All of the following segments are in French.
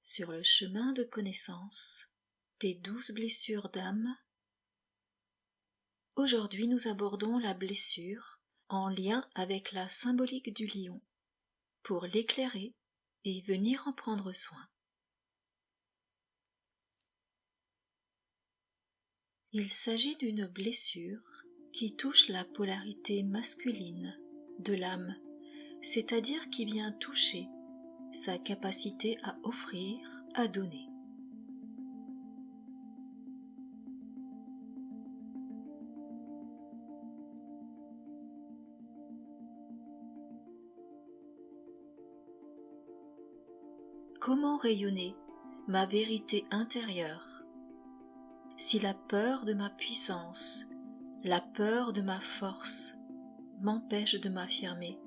sur le chemin de connaissance des 12 blessures d'âme. Aujourd'hui, nous abordons la blessure en lien avec la symbolique du lion pour l'éclairer et venir en prendre soin. Il s'agit d'une blessure qui touche la polarité masculine de l'âme, c'est-à-dire qui vient toucher sa capacité à offrir, à donner. Comment rayonner ma vérité intérieure si la peur de ma puissance, la peur de ma force m'empêche de m'affirmer?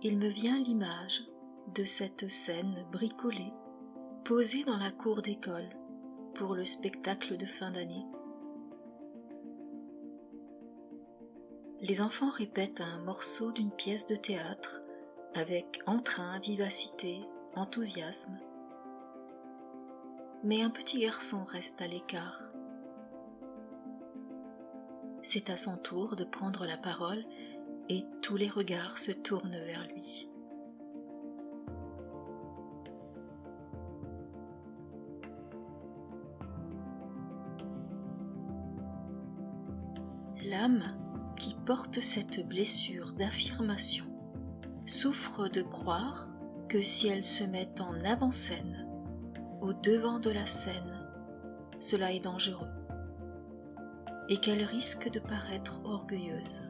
Il me vient l'image de cette scène bricolée, posée dans la cour d'école pour le spectacle de fin d'année. Les enfants répètent un morceau d'une pièce de théâtre avec entrain, vivacité, enthousiasme. Mais un petit garçon reste à l'écart. C'est à son tour de prendre la parole et tous les regards se tournent vers lui. L'âme qui porte cette blessure d'affirmation souffre de croire que si elle se met en avant-scène, au devant de la scène, cela est dangereux et qu'elle risque de paraître orgueilleuse.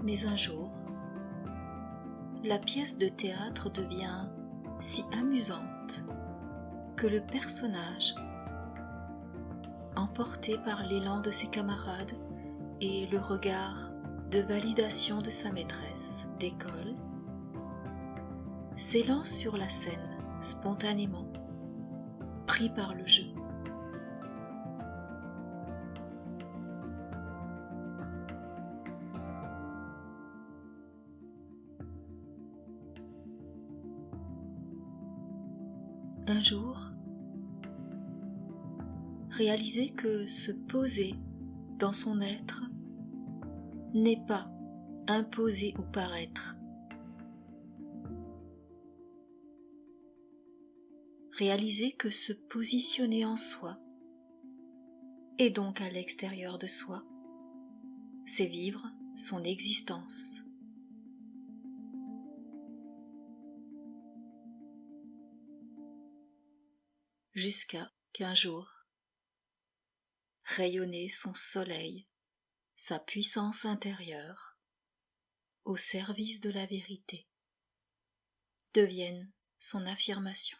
Mais un jour, la pièce de théâtre devient si amusante que le personnage, emporté par l'élan de ses camarades et le regard de validation de sa maîtresse d'école, s'élance sur la scène spontanément, pris par le jeu. Un jour, réaliser que se poser dans son être n'est pas imposer ou paraître. Réaliser que se positionner en soi, et donc à l'extérieur de soi, c'est vivre son existence. Jusqu'à qu'un jour, rayonner son soleil, sa puissance intérieure, au service de la vérité, devienne son affirmation.